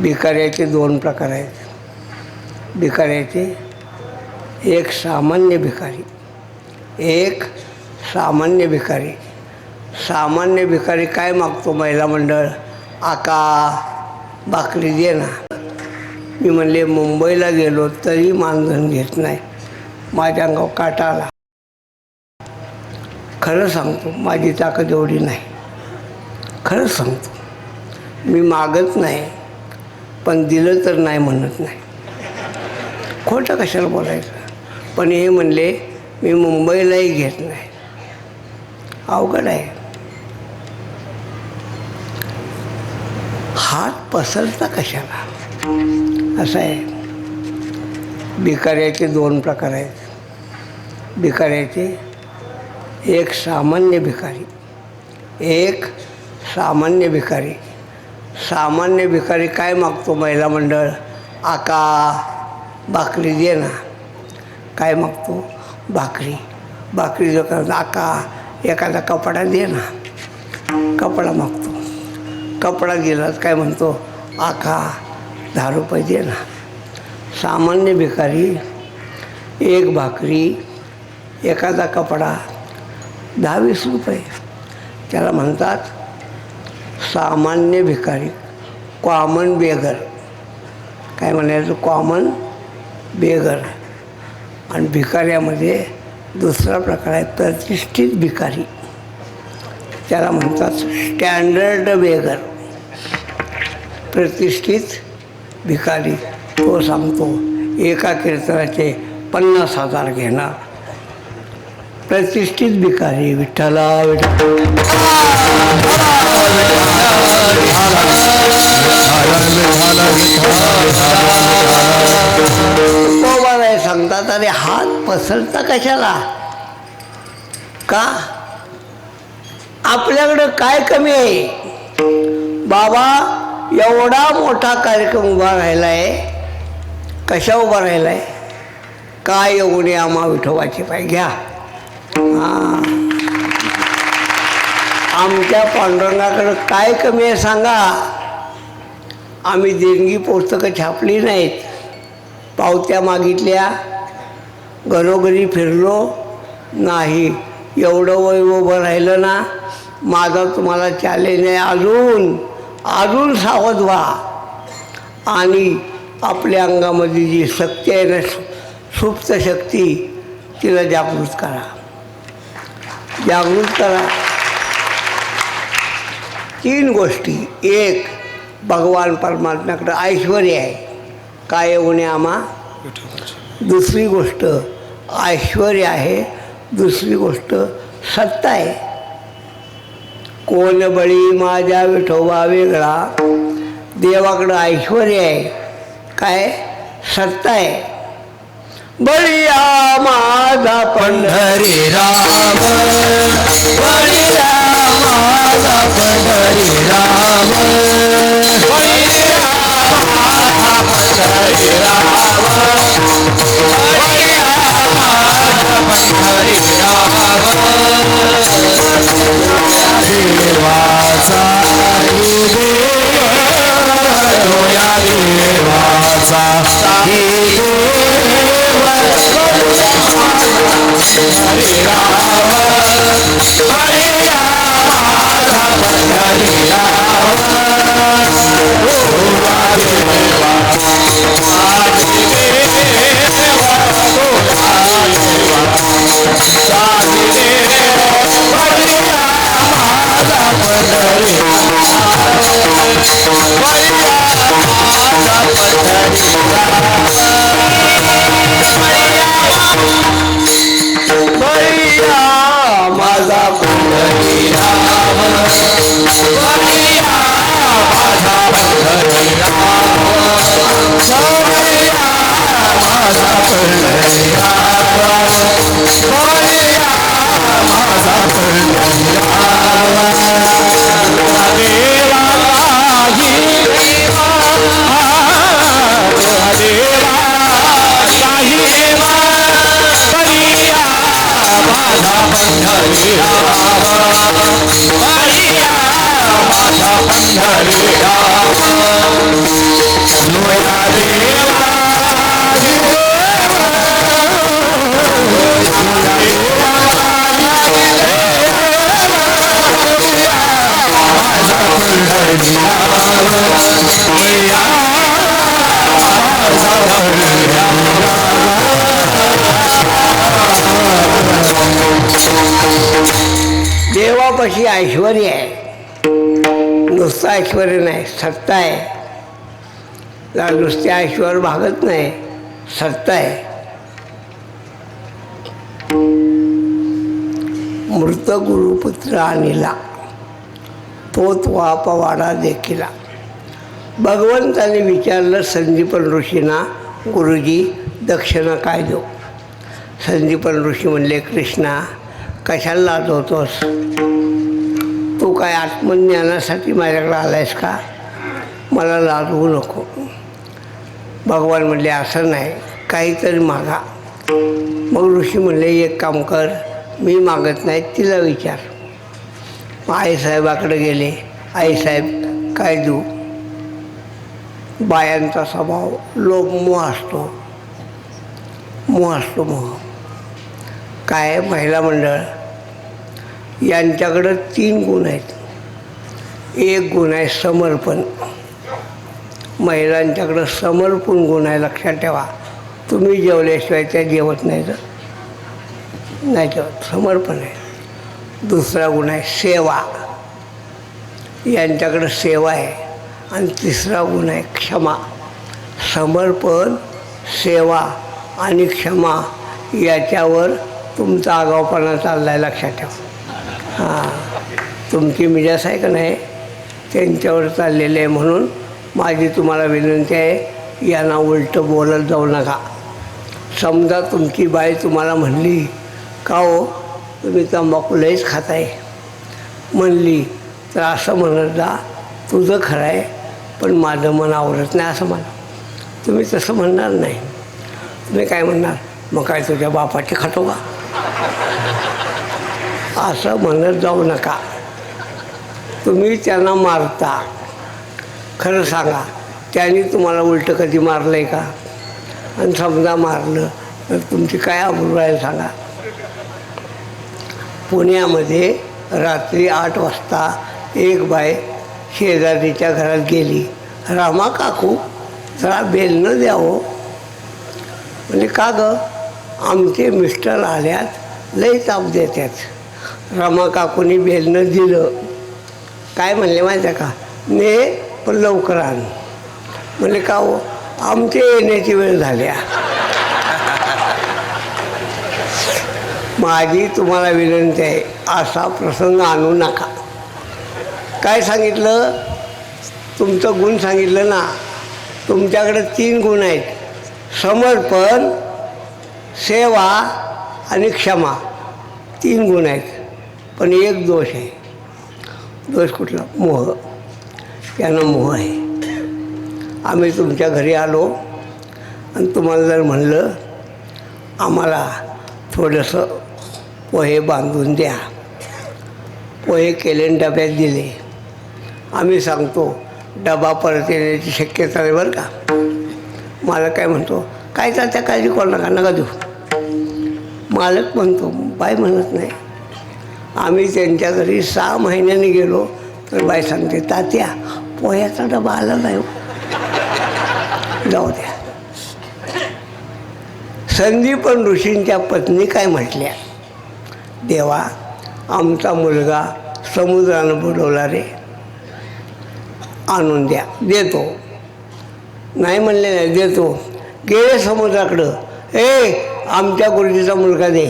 भिकाऱ्याचे दोन प्रकार आहेत. भिकाऱ्याचे एक सामान्य भिकारी, एक सामान्य भिकारी. सामान्य भिकारी काय मागतो? महिला मंडळ, आका भाकरी दे ना. मी म्हणले मुंबईला गेलो तरी मानधन घेत नाही. माझ्या अंगावर काटा आला. खरं सांगतो, माझी ताकद एवढी नाही. खरं सांगतो, मी मागत नाही, पण दिलं तर नाही म्हणत नाही. खोटं कशाला बोलायचं. पण हे म्हणले मी मुंबईलाही घेत नाही. अवघड आहे. हात पसरता कशाला असं आहे. भिकाऱ्याचे दोन प्रकार आहेत. भिकाऱ्याचे एक सामान्य भिकारी, एक सामान्य भिकारी. सामान्य भिकारी काय मागतो? महिला मंडळ, आका भाकरी दे ना. काय मागतो? भाकरी. भाकरी जो करत आका एखादा कपडा दे ना. कपडा मागतो. कपडा दिला काय म्हणतो? आका 10 रुपये दे ना. सामान्य भिकारी एक भाकरी, एखादा कपडा, 10-20 रुपये. त्याला म्हणतात सामान्य भिकारी, कॉमन बेगर. काय म्हणायचं? Common beggar. आणि भिकाऱ्यामध्ये दुसरा प्रकार आहे प्रतिष्ठित भिकारी. त्याला म्हणतात स्टँडर्ड बेगर. प्रतिष्ठित भिकारी तो सांगतो एका कीर्तनाचे 50,000 घेणार. प्रतिष्ठित भिकारी विठ्ठला आहे सांगतात. अरे हात पसरता कशाला? का? आपल्याकडं काय कमी आहे? बाबा एवढा मोठा कार्यक्रम उभा राहिला आहे. कशा उभा राहिला आहे? काय एवढे आम्हा विठोबाचे पाय घ्या. हां, आमच्या पांडुरंगाकडं काय कमी आहे सांगा. आम्ही देणगी पुस्तकं छापली नाहीत, पावत्या मागितल्या, घरोघरी फिरलो नाही. एवढं वय उभं राहिलं ना. माझा तुम्हाला चॅलेंज आहे. अजून सावध व्हा आणि आपल्या अंगामध्ये जी शक्ती आहे ना, सुप्त शक्ती, तिला जागृत करा. जागृत करा. 3 गोष्टी. एक, भगवान परमात्म्याकडं ऐश्वर्य आहे. काय येऊन आम्हा. दुसरी गोष्ट ऐश्वर्य आहे. दुसरी गोष्ट सत्ता आहे. कोण बळी माझ्या विठोबा वेगळा. देवाकडं ऐश्वर्य आहे. काय? सत्ता आहे. बळीया माझा पंढरी राम, बळीया माझा पंढरी राम, बळीया माझा पंढरी राम, बळीया माझा पंढरी राम. देवाचा या देवाचा हरे राम, हरे राम, हरे राम. हरे देवापाशी ऐश्वर आहे, नुसतं ऐश्वर नाही, सत्ता आहे. नुसते ऐश्वर भागत नाही, सत्ता आहे. मृत गुरुपुत्र आणिला तोच वापवाडा देखिला. भगवंताने विचारलं संदीपन ऋषींना, गुरुजी दक्षिणा काय देऊ? संदीपन ऋषी म्हणले, कृष्णा कशाला लाजवतोस? तू काय आत्मज्ञानासाठी माझ्याकडे आलायस का? मला लाजवू नको. भगवान म्हणले, असं नाही, काहीतरी मागा. मग ऋषी म्हणले, एक काम कर, मी मागत नाही, तिला विचार. आईसाहेबाकडे गेले. आईसाहेब काय देऊ? बायांचा स्वभाव लोभ मोह असतो, मोह. काय महिला मंडळ यांच्याकडं 3 गुण आहेत. एक गुण आहे समर्पण. महिलांच्याकडं समर्पण गुण आहे, लक्षात ठेवा. तुम्ही जेवल्याशिवाय त्या जेवत नाही, नाही जेवत, समर्पण आहे. दुसरा गुण आहे सेवा. यांच्याकडं सेवा आहे. आणि तिसरा गुण आहे क्षमा. समर्पण, सेवा आणि क्षमा याच्यावर तुमचा आगाऊपणा चालला आहे, लक्षात ठेवा. तुमची मिजाज आहे का नाही, त्यांच्यावर चाललेले आहे. म्हणून माझी तुम्हाला विनंती आहे, यांना उलटं बोलत जाऊ नका. समजा तुमची बाई तुम्हाला म्हणली, का हो तुम्ही तंबाखू लईच खाताय म्हणली, तर असं म्हणत जा, तुझं खरं आहे पण माझं मन आवडत नाही असं म्हणा. तुम्ही तसं म्हणणार नाही. तुम्ही काय म्हणणार, मग काय तुझ्या बापाची खातो का? असं म्हणत जाऊ नका. तुम्ही त्यांना मारता. खरं सांगा, त्यांनी तुम्हाला उलटं कधी मारलं आहे का? आणि समजा मारलं तर तुमची काय आबरू आहे सांगा. पुण्यामध्ये रात्री 8 वाजता एक बाई शेजारीच्या घरात गेली. रामा काकू जरा बेलनं द्यावं. म्हणजे का गं? आमचे मिस्टर आल्यात, लई ताप देतात. रमा काकूनी बेलनं दिलं. काय म्हणले माहिती आहे का? ने पण लवकर आण. म्हणजे का हो? आमचे येण्याची वेळ झाल्या. माझी तुम्हाला विनंती आहे, असा प्रसंग आणू नका. काय सांगितलं? तुमचं गुण सांगितलं ना. तुमच्याकडे 3 गुण आहेत, समर्पण, सेवा आणि क्षमा. 3 गुण आहेत. पण एक दोष आहे. दोष कुठला? मोह. त्यानं मोह आहे. आम्ही तुमच्या घरी आलो आणि तुम्हाला जर म्हणलं आम्हाला थोडंसं पोहे बांधून द्या, पोहे केले आणि डब्यात दिले, आम्ही सांगतो डबा परत येण्याची शक्यता आहे बरं का. मालक काय म्हणतो, काय त्या काळजी करू नका, नका देऊ. मालक म्हणतो, बाई म्हणत नाही. आम्ही त्यांच्या घरी 6 महिन्यांनी गेलो तर बाई सांगते, तात्या पोह्याचा डबा आला नाही, जाऊ द्या. संदीपन ऋषींच्या पत्नी काय म्हटल्या, देवा आमचा मुलगा समुद्रानं बुडवला रे, आणून द्या. देतो. नाही म्हणले नाही, देतो. गेले समुद्राकडं, आमच्या गुरुजीचा मुलगा दे.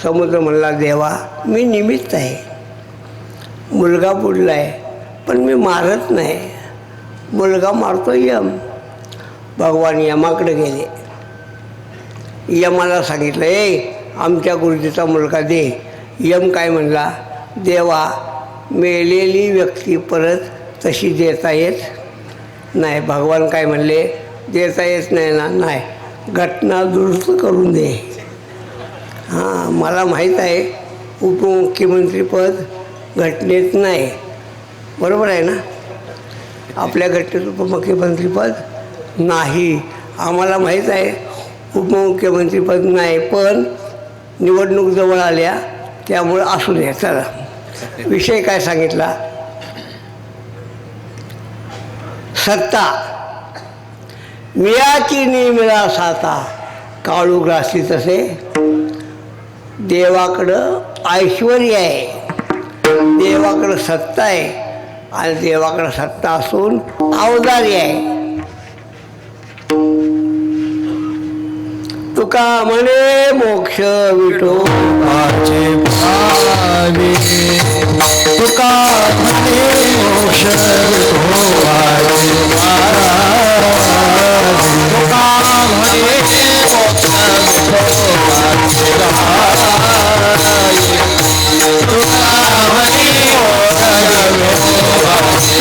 समुद्र म्हणला, देवा मी निमित्त आहे, मुलगा बुडला आहे पण मी मारत नाही, मुलगा मारतो यम. भगवान यमाकडे गेले. यमाला सांगितलं, आमच्या गुरुजीचा मुलगा दे. यम काय म्हणला, देवा मेलेली व्यक्ती परत तशी देता येत नाही. भगवान काय म्हणले, देता येत नाही ना? नाही, घटना दुरुस्त करून दे. हां, मला माहीत आहे उपमुख्यमंत्रीपद घटनेत नाही, बरोबर आहे ना? आपल्या घटनेत उपमुख्यमंत्रीपद नाही, आम्हाला माहीत आहे उपमुख्यमंत्रीपद नाही, पण निवडणूक जवळ आल्या त्यामुळं असू द्या. चला, विषय काय सांगितला? सत्ता. मिळाची निमिळा साता, काळू ग्रासी तसे. देवाकडं ऐश्वर्य आहे, देवाकडं सत्ता आहे आणि देवाकडं सत्ता असून अवजारी आहे. तुका म्हणे मोक्ष विठोबाचे पावे, तुका म्हणे मोक्ष विठोबाचे पावे, तुका म्हणे मोक्ष विठोबाचे पावे, तुका म्हणे मोक्ष विठोबाचे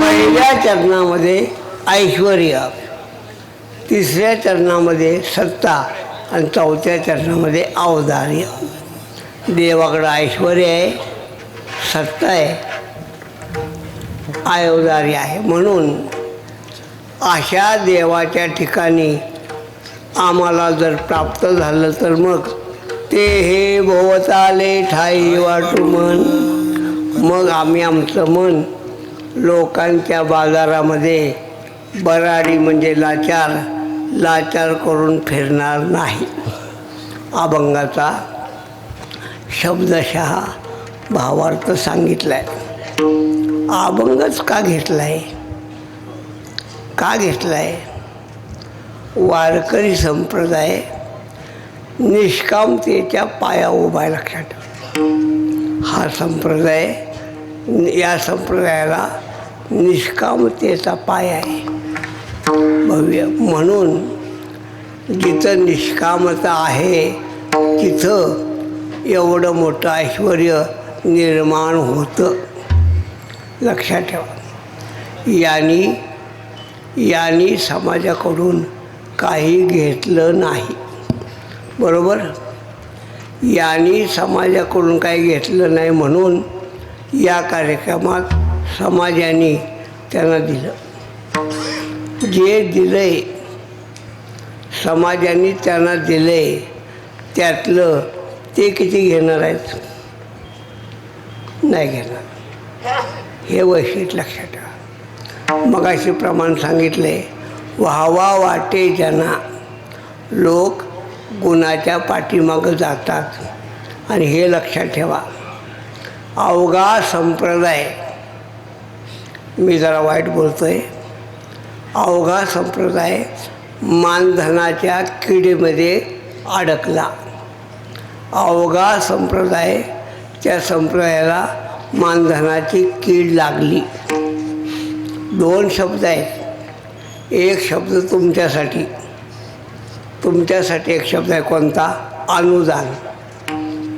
पहिल्या चरणामध्ये ऐश्वर्य, तिसऱ्या चरणामध्ये सत्ता आणि चौथ्या चरणामध्ये अवधार्य. देवाकडं ऐश्वर्य आहे, सत्ता आहे, अवधार्य आहे. म्हणून अशा देवाच्या ठिकाणी आम्हाला जर प्राप्त झालं तर मग ते हे भोवताले ठाई वाटू मन, मग आम्ही आमचं मन लोकांच्या बाजारामध्ये बराडी म्हणजे लाचार लाचार करून फिरणार नाही. अभंगाचा शब्दशः भावार्थ सांगितला आहे. अभंगच का घेतला आहे? का घेतला आहे? वारकरी संप्रदाय निष्कामतेच्या पाया उभा आहे, लक्षात ठेवा. हा संप्रदाय, या संप्रदायाला निष्कामतेचा पाय आहे भव्य. म्हणून जिथं निष्कामता आहे तिथं एवढं मोठं ऐश्वर्य निर्माण होतं, लक्षात ठेवा. यांनी समाजाकडून काही घेतलं नाही. बरोबर. यांनी समाजाकडून काही घेतलं नाही म्हणून या कार्यक्रमात समाजाने त्यांना दिलं. जे दिलंय समाजाने त्यांना दिलंय त्यातलं ते किती घेणार आहेत? नाही घेणार. हे वैशिष्ट्य लक्षात ठेवा. मगाशी प्रमाण सांगितले, व्हावा वाटे जना. लोक गुणाच्या पाठीमागं जातात आणि हे लक्षात ठेवा. अवघा संप्रदाय, मी जरा वाईट बोलतोय, अवघा संप्रदाय मानधनाच्या किडीमध्ये अडकला. अवघा संप्रदाय, त्या संप्रदायाला मानधनाची कीड लागली. दोन शब्द आहेत. एक शब्द तुमच्यासाठी, तुमच्यासाठी एक शब्द आहे. कोणता? अनुदान.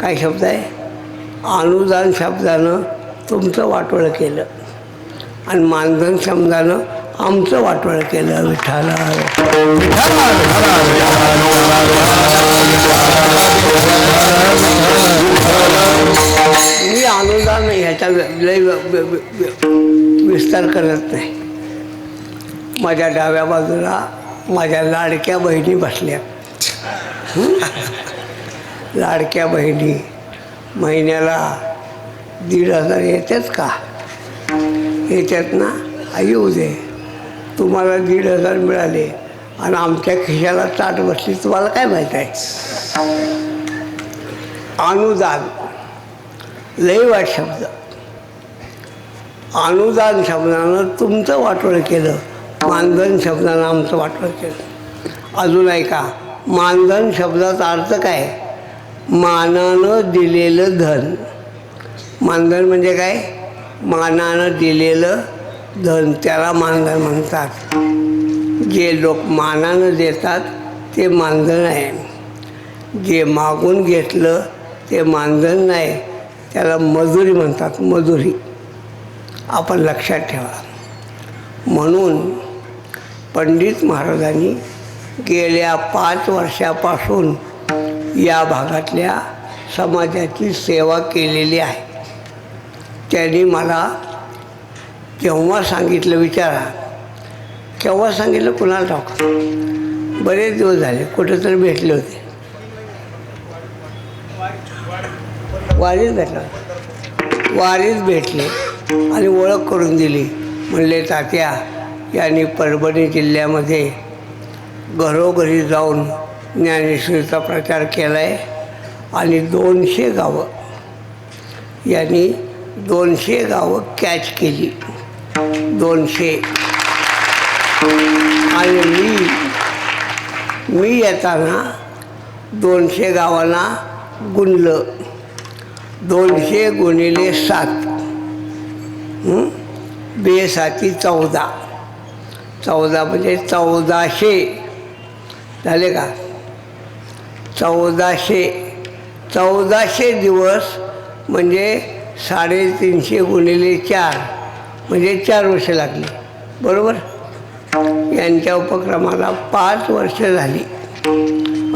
काय शब्द आहे? अनुदान शब्दानं तुमचं वाटोळं केलं आणि मानधन शब्दानं आमचं वाटोळं केलं. विठ्ठला मी अनुदान ह्याचा लय विस्तार करत नाही. माझ्या डाव्या बाजूला माझ्या लाडक्या बहिणी बसल्या. लाडक्या बहिणी महिन्याला 1,500 येतात का? येतात ना. येऊ दे. तुम्हाला 1,500 मिळाले आणि आमच्या खिशाला ताट बसली, तुम्हाला काय माहीत आहे? अनुदान लय वाईट शब्द. अनुदान शब्दानं तुमचं वाटोळं केलं, मानधन शब्दानं आमचं वाटोळं केलं. अजून ऐका, मानधन शब्दाचा अर्थ काय? मानानं दिलेलं धन. मानधन म्हणजे काय? मानानं दिलेलं धन, त्याला मानधन म्हणतात. जे लोक मानानं देतात ते मानधन आहे. जे मागून घेतलं ते मानधन नाही, त्याला मजुरी म्हणतात. मजुरी आपण लक्षात ठेवा. म्हणून पंडित महाराजांनी गेल्या 5 वर्षापासून या भागातल्या समाजाची सेवा केलेली आहे. त्यांनी मला केव्हा सांगितलं, विचारा केव्हा सांगितलं, कुणाला ठाऊक. बरेच दिवस झाले, कुठेतरी भेटले होते. वारीत भेटला, वारीत भेटले आणि ओळख करून दिली. म्हणले, तात्या यांनी परभणी जिल्ह्यामध्ये घरोघरी जाऊन ज्ञानेश्वरीचा प्रचार केला आहे आणि 200 गावं, यांनी 200 गावं कॅच केली. 200. आणि मी येताना 200 गावांना गुणलं. 200 गुणिले 7, बेसाती 14. 14 म्हणजे 1400 झाले का? 1400. 1400 दिवस म्हणजे 350 गुणिले 4 म्हणजे 4 वर्ष लागली. बरोबर. यांच्या उपक्रमाला 5 वर्ष झाली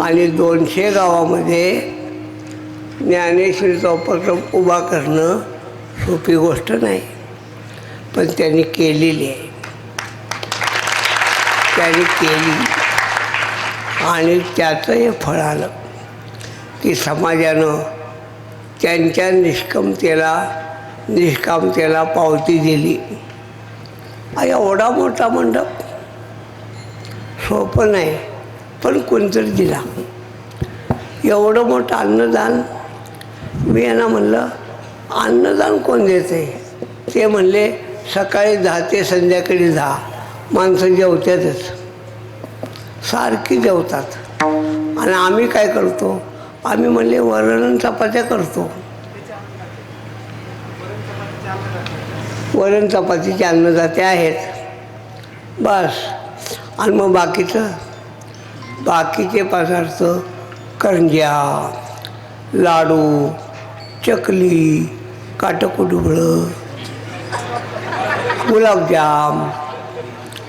आणि 200 गावामध्ये ज्ञानेश्वरीचा उपक्रम उभा करणं सोपी गोष्ट नाही, पण त्यांनी केलेली आहे. त्यांनी केली आणि त्याचं हे फळ आलं की समाजानं त्यांच्या निष्कामतेला पावती दिली. एवढा मोठा मंडप सोपं नाही, पण कोणतरी दिला. एवढं मोठं अन्नदान. मी यांना म्हणलं, अन्नदान कोण देते? ते म्हणले, सकाळी 10 ते संध्याकाळी 10 माणसं जेवतातच, सारखी जेवतात. आणि आम्ही काय करतो? आम्ही म्हणले वरण चपात्या करतो. वरण चपातीचे अन्नदाते आहेत बस. आणि मग बाकीचे पदार्थ करंज्या, लाडू, चकली, काटकुडुबळं, गुलाबजाम,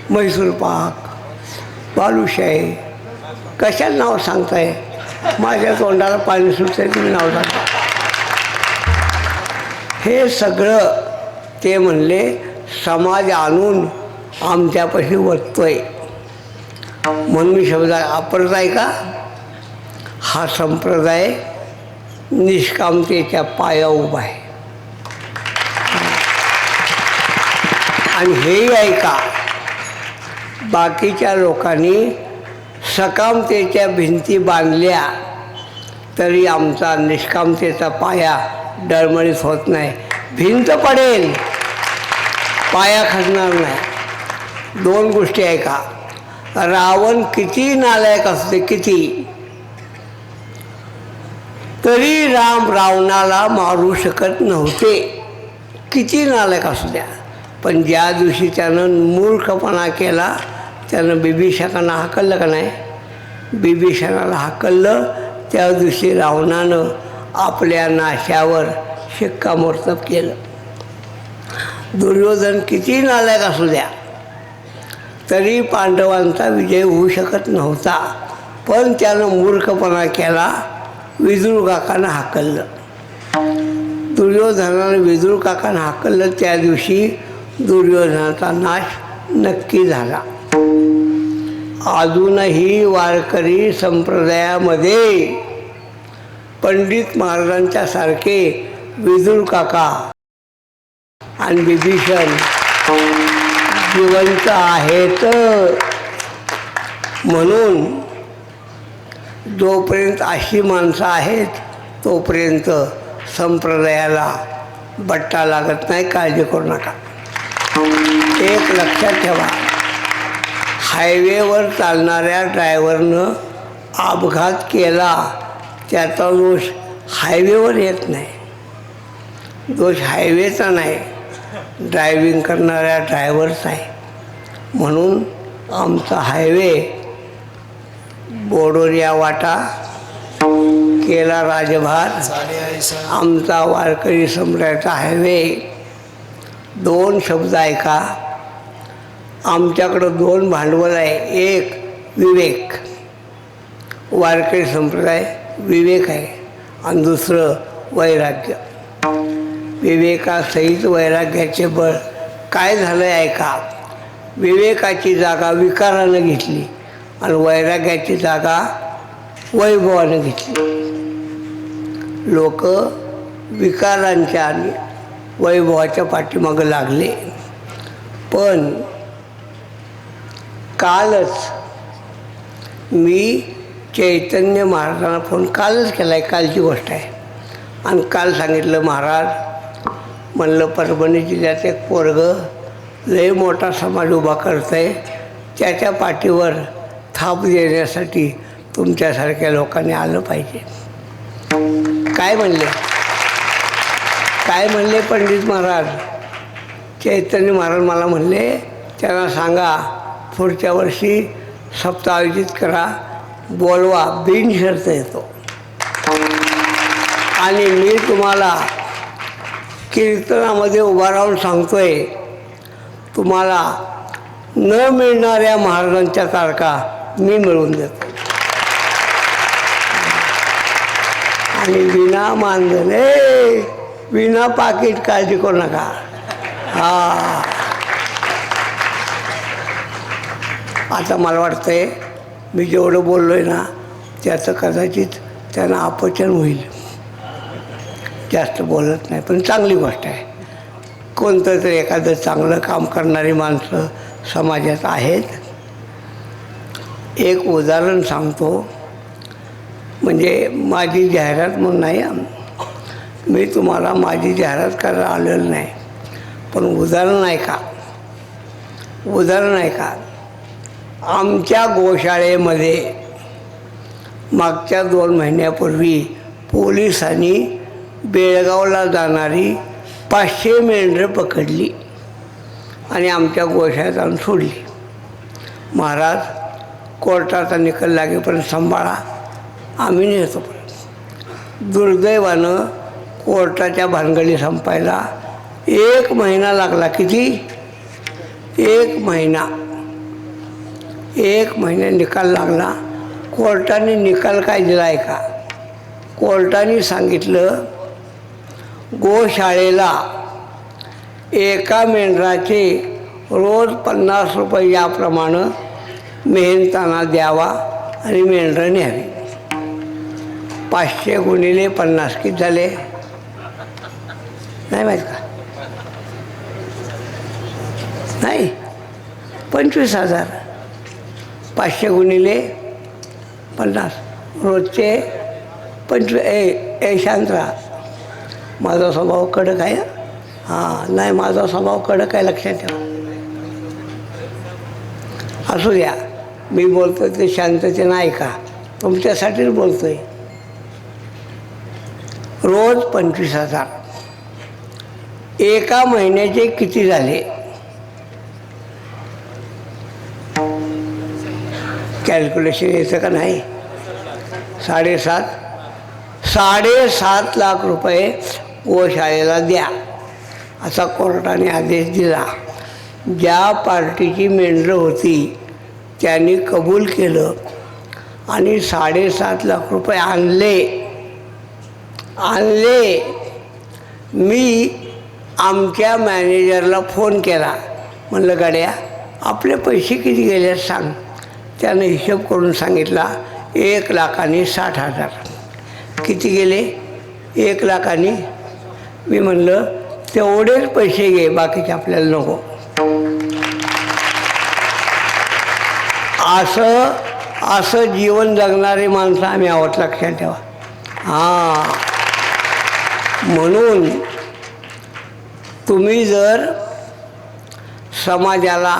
म्हैसूर पाक, बालुशाही, कशाला नाव सांगताय? माझ्या तोंडाला पाणी सुटते तुम्ही नाव सांगा. हे सगळं ते म्हणले समाज आणून आमच्यापाशी वरतोय. म्हणून मी शब्द वापरत आहे का, हा संप्रदाय निष्कामतेच्या पाया उभा आहे. आणि हेही ऐका, बाकीच्या लोकांनी सकामतेच्या भिंती बांधल्या तरी आमचा निष्कामतेचा पाया डळमळीत होत नाही. भिंत पडेल, पाया खचणार नाही. दोन गोष्टी ऐका, रावण किती नालायक असते किती, तरी राम रावणाला मारू शकत नव्हते. किती नालायक असू द्या, पण ज्या दिवशी त्यानं मूर्खपणा केला, त्यानं बिभीषणाला हाकललं का नाही, बिभीषणाला हाकललं, त्या दिवशी रावणानं आपल्या नाशावर शिक्कामोर्तब केलं. दुर्योधन किती नालायक असू द्या तरी पांडवांचा विजय होऊ शकत नव्हता, पण त्यानं मूर्खपणा केला, विदुर काकानं हाकललं. दुर्योधनानं विदुर काकानं हाकललं, त्या दिवशी दुर्योधनाचा नाश नक्की झाला. अजूनही वारकरी संप्रदायामध्ये पंडित महाराजांच्या सारखे विदुर काका आणि विभीषण जिवंत आहेत. म्हणून जोपर्यंत अशी माणसं आहेत तोपर्यंत संप्रदायाला बट्टा लागत नाही. काळजी करू नका. एक लक्षात ठेवा, हायवेवर चालणाऱ्या ड्रायव्हरनं अपघात केला त्याचा दोष हायवेवर येत नाही. दोष हायवेचा नाही, ड्रायव्हिंग करणाऱ्या ड्रायव्हरचा आहे. म्हणून आमचा हायवे बोडोरिया वाटा केला राजभार, आमचा वारकरी संप्रदायाचा हायवे. दोन शब्द ऐका, आमच्याकडं दोन भांडवल आहे. एक विवेक, वारकरी संप्रदाय विवेक आहे, आणि दुसरं वैराग्य. विवेकासहित वैराग्याचे बळ काय झालं आहे ऐका. विवेकाची जागा विकारानं घेतली आणि वैराग्याची जागा वैभवानं घेतली. लोक विकारांच्या आणि वैभवाच्या पाठीमागं लागले. पण कालच मी चैतन्य महाराजांना फोन कालच केला आहे, कालची गोष्ट आहे. आणि काल सांगितलं, महाराज म्हणलं परभणी जिल्ह्यात एक पोरगं लय मोठा समाज उभा करतं आहे, त्याच्या पाठीवर थाप देण्यासाठी तुमच्यासारख्या लोकांनी आलं पाहिजे. काय म्हणले, काय म्हणले पंडित महाराज? चैतन्य महाराज मला म्हणले, त्यांना सांगा पुढच्या वर्षी सप्ताह आयोजित करा, बोलवा, बिनशर्त येतो. आणि मी तुम्हाला कीर्तनामध्ये उभा राहून सांगतोय, तुम्हाला न मिळणाऱ्या महाराजांच्या तारखा मी मिळवून देतो. आणि विना मानधने, विना पाकिट, काळजी करू नका. आता मला वाटतंय मी जेवढं बोललो आहे ना त्याचं कदाचित त्यांना अपचन होईल. जास्त बोलत नाही, पण चांगली गोष्ट आहे. कोणतं तरी एखादं चांगलं काम करणारी माणसं समाजात आहेत. एक उदाहरण सांगतो, म्हणजे माझी जाहिरात म्हणून नाही, मी तुम्हाला माझी जाहिरात करायला आलेलं नाही, पण उदाहरण ऐका, उदाहरण ऐका. आमच्या गोशाळेमध्ये मागच्या 2 महिन्यापूर्वी पोलिसांनी बेळगावला जाणारी 500 मेंढरं पकडली आणि आमच्या गोशाळेत आणून सोडली. महाराज कोर्टाचा निकाल लागेपर्यंत सांभाळा, आम्ही नेतो. दुर्दैवानं कोर्टाच्या भानगडी संपायला 1 महिना लागला. किती? 1 महिना. 1 महिना निकाल लागला कोर्टाने निकाल काय दिला आहे का? कोर्टाने सांगितलं गोशाळेला एका मेंढराचे रोज 50 रुपये याप्रमाणे मेहनताना द्यावा आणि मेंढरं न्यावी. 500 गुणिले 50 किती झाले नाही माहीत का? नाही, 25,000. 500 गुणिले 50 रोजचे 25. शांत राहा, माझा स्वभाव कडक आहे. हां, नाही, माझा स्वभाव कडक आहे, लक्षात ठेवा. असू द्या, मी बोलतो ते शांततेनं ऐका, तुमच्यासाठीच बोलतो आहे. रोज 25,000. एका महिन्याचे किती झाले? कॅल्क्युलेशन यायचं का नाही? 7.5 लाख रुपये गोशाळेला द्या असा कोर्टाने आदेश दिला. ज्या पार्टीची मेंढरं होती त्यांनी कबूल केलं आणि 7.5 लाख रुपये आणले. मी आमच्या मॅनेजरला फोन केला, म्हणलं गाड्या आपले पैसे किती गेले सांग. त्यानं हिशोब करून सांगितला 1,60,000. किती गेले? 1,00,000. मी म्हणलं तेवढेच पैसे घे, बाकीचे आपल्याला नको. असं जीवन जगणारी माणसं आम्ही आहोत, लक्षात ठेवा. हां, म्हणून तुम्ही जर समाजाला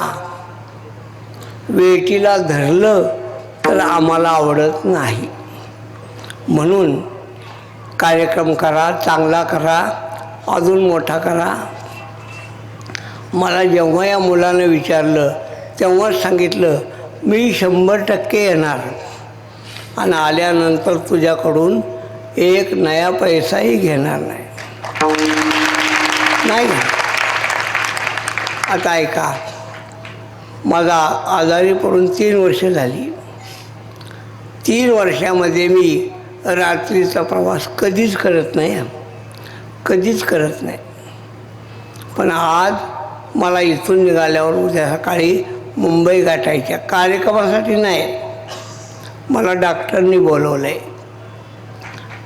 वेटीला धरलं तर आम्हाला आवडत नाही. म्हणून कार्यक्रम करा, चांगला करा, अजून मोठा करा. मला जेव्हा या मुलानं विचारलं तेव्हाच सांगितलं मी 100% येणार आणि आल्यानंतर तुझ्याकडून 1 नया पैसाही घेणार नाही. आता ऐका, माझा आजारी पडून 3 वर्ष झाली. 3 वर्षामध्ये मी रात्रीचा प्रवास कधीच करत नाही, कधीच करत नाही. पण आज मला इथून निघाल्यावर उद्या सकाळी मुंबई गाठायच्या कार्यक्रमासाठी नाही, मला डॉक्टरनी बोलवलं आहे.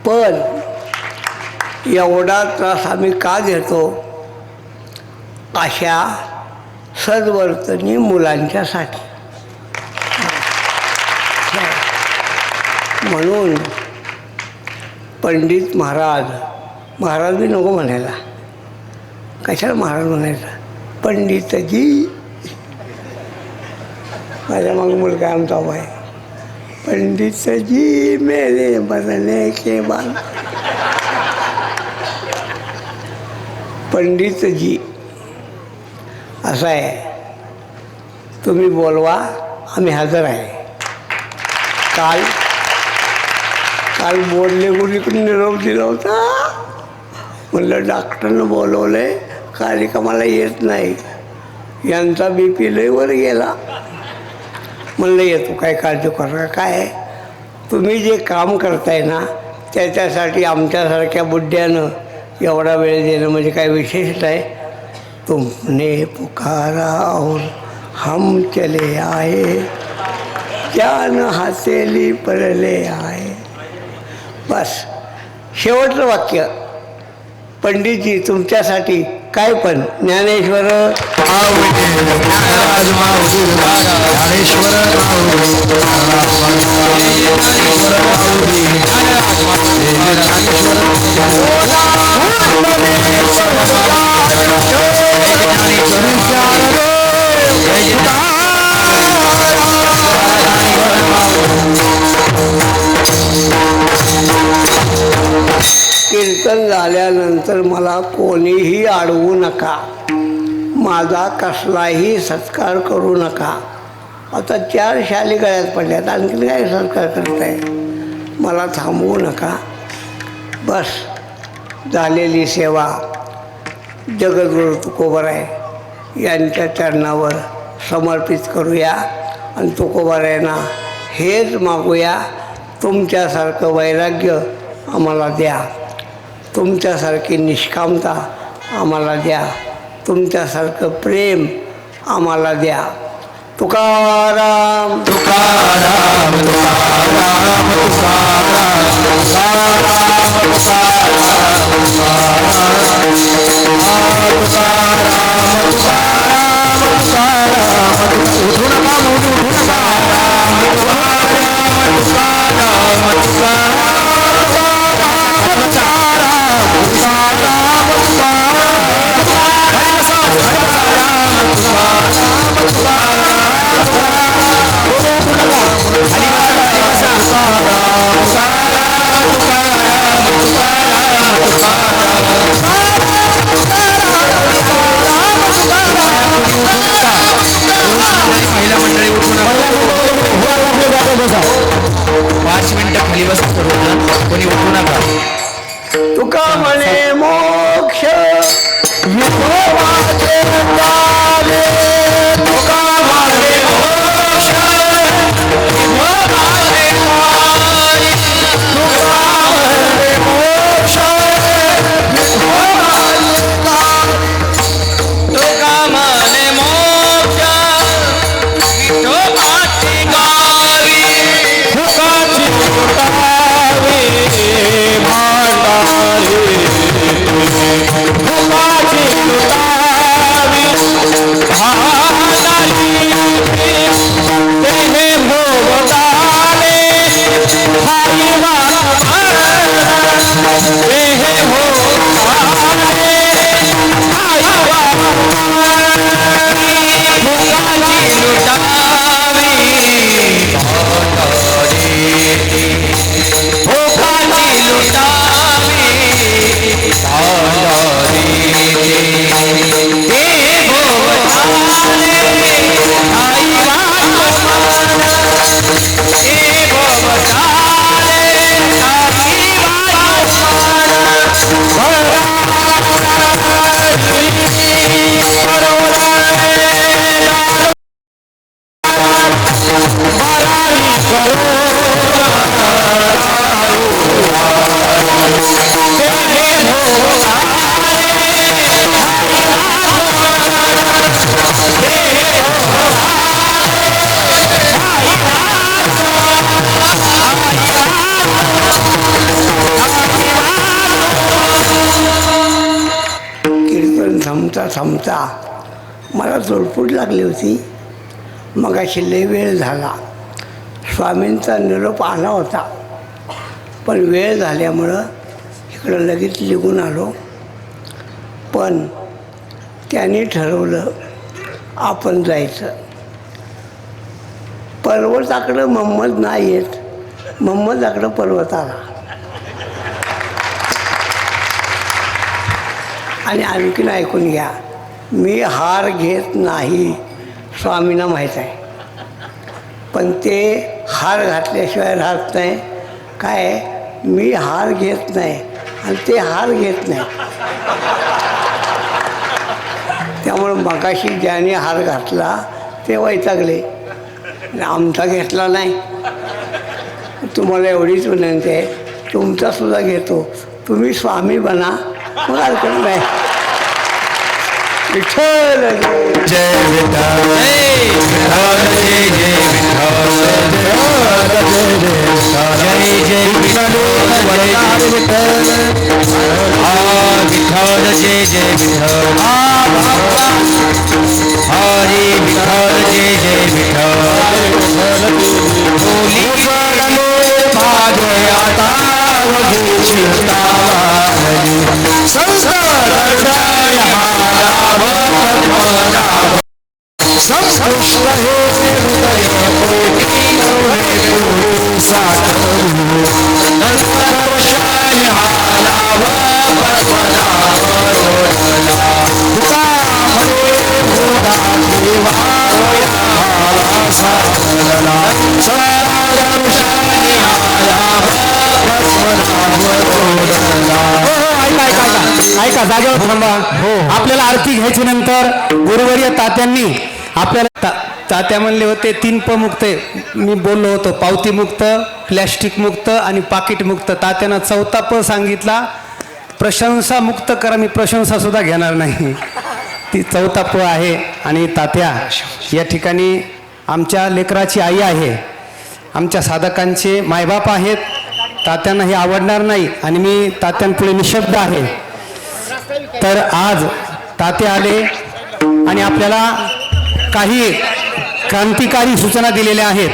पण एवढा त्रास आम्ही का घेतो? अशा सद्वर्तनी मुलांच्यासाठी. म्हणून पंडित महाराज बी नको म्हणायला, कशाला महाराज म्हणायचं? पंडितजी. माझ्या मग मुलगा आमचा आहे, पंडितजी मेरे मरने के बाद. पंडितजी असं आहे, तुम्ही बोलवा, आम्ही हजर आहे. काल बोलले गुरुकडून निरोप दिला होता, म्हणलं डॉक्टरनं बोलवलं आहे, कार्यक्रमाला येत नाही, यांचा BP लय वर गेला. म्हणलं येतो, काय काळजी करा. काय तुम्ही जे काम करताय ना त्याच्यासाठी आमच्यासारख्या बुड्ड्यानं एवढा वेळ देणं म्हणजे काय विशेष आहे? तुमने पुकारा और हम चले आए, जान हथेली पडले आहे. बस शेवटचं वाक्य. पंडितजी तुमच्यासाठी काय पण. ज्ञानेश्वर कीर्तन झाल्यानंतर मला कोणीही अडवू नका, माझा कसलाही सत्कार करू नका. आता 4 शाली गळ्यात पडल्यात, आणखी काय सत्कार करताय? मला थांबवू नका. बस झालेली सेवा जगद्गुरु तुकोबाराय यांच्या चरणावर समर्पित करूया आणि तुकोबारायांना हेच मागूया. तुमच्यासारखं वैराग्य आम्हाला द्या, तुमच्यासारखी निष्कामता आम्हाला द्या, तुमच्यासारखं प्रेम आम्हाला द्या. तुकाराम तुकाराम तुकाराम महिला मंडळी उठून 5 मिनिटं खाली बसा. कोणी उठू नका. तुका म्हणे मोक्ष विठोबाचे नावे, तुका म्हणे मोक्ष विठोबाचे नावे, तुका म्हणे मोक्ष विठोबाचे नावे, तुका म्हणे मोक्ष विठोबाचे गावी, तुकाची तुटावे भांडारे, तुकाची तुटावे भांडारी, तेने भोगताले हाई वारा, तेने भोगताले हाई वारा, तुकाची लुटावी भांडारी, तुकाची लुटावी भांडारी, ते भोगताले हाई वारा, ते भोगताले हाई कीर्तन थांबता थांबता मला जोडपूट लागली होती. मगाशी लय वेळ झाला. स्वामींचा निरोप आला होता, पण वेळ झाल्यामुळं इकडं लगेच निघून आलो. पण त्यांनी ठरवलं आपण जायचं. पर्वताकडं मोहम्मद नाही येत, मोहम्मदाकडं पर्वत आला. आणि आणखीन ऐकून घ्या, मी हार घेत नाही, स्वामींना माहीत आहे. पण ते हार घातल्याशिवाय राहत नाही. काय, मी हार घेत नाही आणि ते हार घेत नाही. त्यामुळं मगाशी ज्याने हार घातला ते वैतागले, आमचा घेतला नाही. तुम्हाला एवढीच विनंती आहे, तुमचासुद्धा घेतो. तुम्ही स्वामी बना, मग हरकत नाही. विठ्ठल जय विठ्ठल, जय जय विठ्ठल, जय जय विठ्ठल, विठ्ठल जय जय विठ्ठल, हरे विठ्ठल जय जय विठ्ठल, बोली भाग आता चिंता संसार संस्कृष्ट हे हृदय ऐका, जागेवर थांबा. आपल्याला आरती घ्यायची. नंतर गुरुवर्य तात्यांनी आपल्याला तात्या म्हणले होते 3 प मुक्त आहे. मी बोललो होतो पावती मुक्त, प्लॅस्टिक मुक्त आणि पाकिट मुक्त. तात्यानं 4था प सांगितला, प्रशंसा मुक्त करा. मी प्रशंसा सुद्धा घेणार नाही, ती 4था प आहे. आणि तात्या या ठिकाणी आमच्या लेकराची आई आहे, आमच्या साधकांचे मायबाप आहेत. तात्यांना हे आवडणार नाही आणि मी तात्यांपुढे निशब्द आहे. तर आज तात्या आले आणि आपल्याला काही क्रांतिकारी सूचना दिलेल्या आहेत.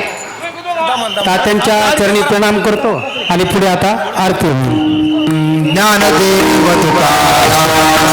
तात्यांच्या चरणी प्रणाम करतो आणि पुढे आता आरती होईल. ज्ञानदेव तुकाराम